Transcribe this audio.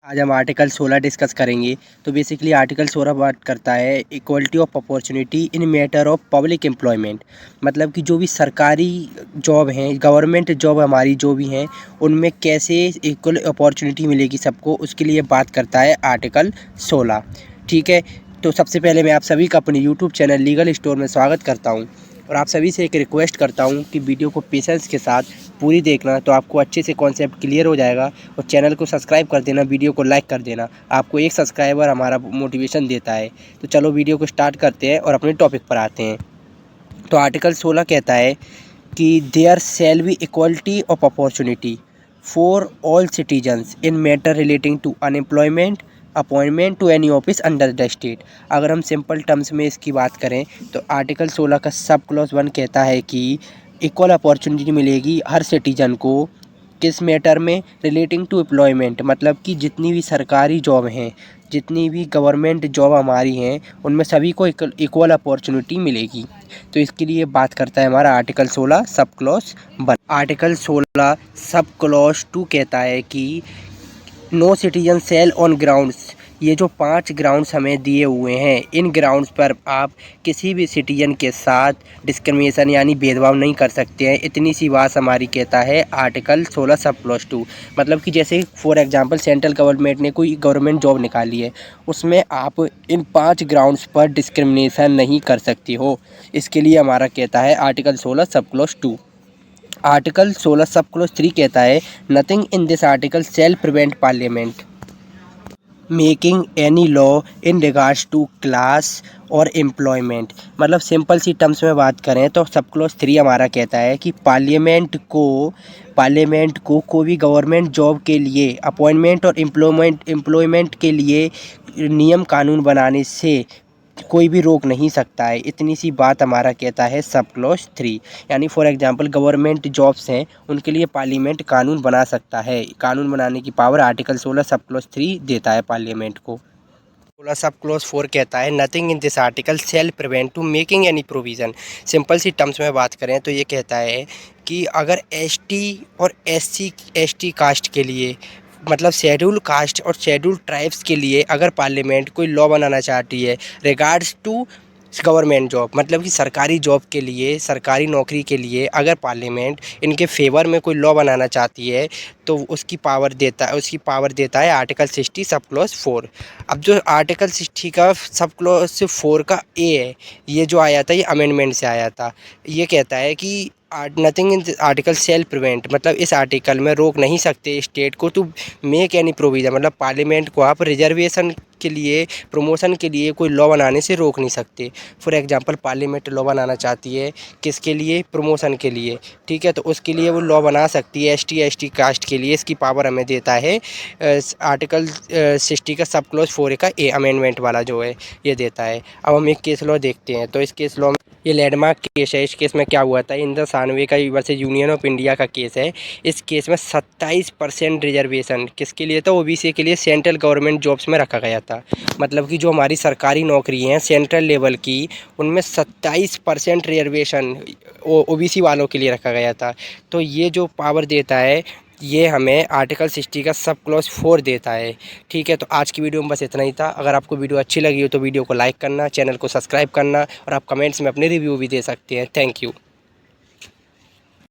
आज हम article 16 discuss करेंगे। तो बेसिकली आर्टिकल 16 बात करता है equality of opportunity in matter of public employment. मतलब कि जो भी सरकारी जॉब हैं, गवर्नमेंट जॉब हमारी जो भी हैं, उनमें कैसे इक्वल अपॉर्चुनिटी मिलेगी सबको, उसके लिए बात करता है आर्टिकल 16। ठीक है, तो सबसे पहले मैं आप सभी का अपने यूट्यूब चैनल लीगल स्टोर में स्वागत करता हूँ और आप सभी से एक रिक्वेस्ट करता हूँ कि वीडियो को पेशेंस के साथ पूरी देखना, तो आपको अच्छे से कॉन्सेप्ट क्लियर हो जाएगा। और चैनल को सब्सक्राइब कर देना, वीडियो को लाइक कर देना। आपको एक सब्सक्राइबर हमारा मोटिवेशन देता है। तो चलो वीडियो को स्टार्ट करते हैं और अपने टॉपिक पर आते हैं। तो आर्टिकल 16 कहता है कि there shall be equality of opportunity for all citizens in matter relating to unemployment appointment to any office under the state. अगर हम सिंपल टर्म्स में इसकी बात करें तो आर्टिकल 16 का सब क्लॉज 1 कहता है कि इक्वल अपॉर्चुनिटी मिलेगी हर सिटीजन को। किस मैटर में? रिलेटिंग टू एम्प्लॉयमेंट, मतलब कि जितनी भी सरकारी जॉब हैं, जितनी भी गवर्नमेंट जॉब हमारी हैं, उनमें सभी को इक्वल अपॉर्चुनिटी मिलेगी। तो इसके लिए बात करता है हमारा article 16 sub clause 1। Article 16 sub clause 2 कहता है कि no citizen shall on grounds. ये जो 5 ग्राउंड्स हमें दिए हुए हैं, इन ग्राउंड्स पर आप किसी भी सिटीजन के साथ डिस्क्रिमिनेशन यानी भेदभाव नहीं कर सकते हैं। इतनी सी बात हमारी कहता है आर्टिकल 16 सब क्लॉज 2। मतलब कि जैसे फॉर एग्जांपल सेंट्रल गवर्नमेंट ने कोई गवर्नमेंट जॉब निकाली है, उसमें आप इन 5 ग्राउंड्स पर डिस्क्रिमिनेशन नहीं कर सकते हो। इसके लिए हमारा कहता है article 16 sub clause 2। Article 16 sub clause 3 कहता है nothing in this article shall prevent parliament making any law in regards to class और एम्प्लॉयमेंट। मतलब सिंपल सी टर्म्स में बात करें तो सब क्लॉज 3 हमारा कहता है कि पार्लियामेंट को कोई भी गवर्नमेंट जॉब के लिए अपॉइंटमेंट और एम्प्लॉयमेंट के लिए नियम कानून बनाने से कोई भी रोक नहीं सकता है। इतनी सी बात हमारा कहता है सब क्लॉज 3। यानी फॉर एग्जांपल गवर्नमेंट जॉब्स हैं, उनके लिए पार्लियामेंट कानून बना सकता है। कानून बनाने की पावर आर्टिकल 16 सब क्लॉज 3 देता है पार्लियामेंट को। 16 सब क्लॉज 4 कहता है nothing in this article shall prevent to making any provision. Simple सी टर्म्स में बात करें तो ये कहता है कि अगर एसटी और एससी कास्ट के लिए, मतलब शेड्यूल कास्ट और शेड्यूल ट्राइब्स के लिए अगर पार्लियामेंट कोई लॉ बनाना चाहती है रिगार्ड्स टू गवर्नमेंट जॉब, मतलब कि सरकारी जॉब के लिए, सरकारी नौकरी के लिए अगर पार्लियामेंट इनके फेवर में कोई लॉ बनाना चाहती है, तो उसकी पावर देता है आर्टिकल 60 सब क्लॉज 4। अब जो आर्टिकल 60 का सब क्लॉज 4 का ए है, ये जो आया था ये अमेंडमेंट से आया था। ये कहता है कि nothing in article shall prevent, मतलब इस आर्टिकल में रोक नहीं सकते स्टेट को टू मेक एनी प्रोविज़न। मतलब पार्लियामेंट को आप रिजर्वेशन के लिए, प्रमोशन के लिए कोई लॉ बनाने से रोक नहीं सकते। फॉर एग्जांपल पार्लियामेंट लॉ बनाना चाहती है किसके लिए? प्रमोशन के लिए। ठीक है, तो उसके लिए वो लॉ बना सकती है एसटी कास्ट के लिए। इसकी पावर हमें देता है आर्टिकल 60 का सब क्लॉज 4 का ए अमेंडमेंट वाला जो है ये देता है। अब हम एक केस लॉ देखते हैं। तो इस केस लॉ में ये लैंडमार्क केस है। इस केस में क्या हुआ था? इंदिरा सानवे का वर्सेस यूनियन ऑफ इंडिया का केस है। इस केस में 27% रिजर्वेशन किसके लिए था? ओबीसी के लिए सेंट्रल गवर्नमेंट जॉब्स में रखा गया था। मतलब कि जो हमारी सरकारी नौकरी हैं सेंट्रल लेवल की, उनमें 27% रिजर्वेशन ओबीसी वालों के लिए रखा गया था। तो ये जो पावर देता है ये हमें आर्टिकल 60 का सब क्लॉज 4 देता है। ठीक है, तो आज की वीडियो में बस इतना ही था। अगर आपको वीडियो अच्छी लगी हो तो वीडियो को लाइक करना, चैनल को सब्सक्राइब करना और आप कमेंट्स में अपने रिव्यू भी दे सकते हैं। Thank you.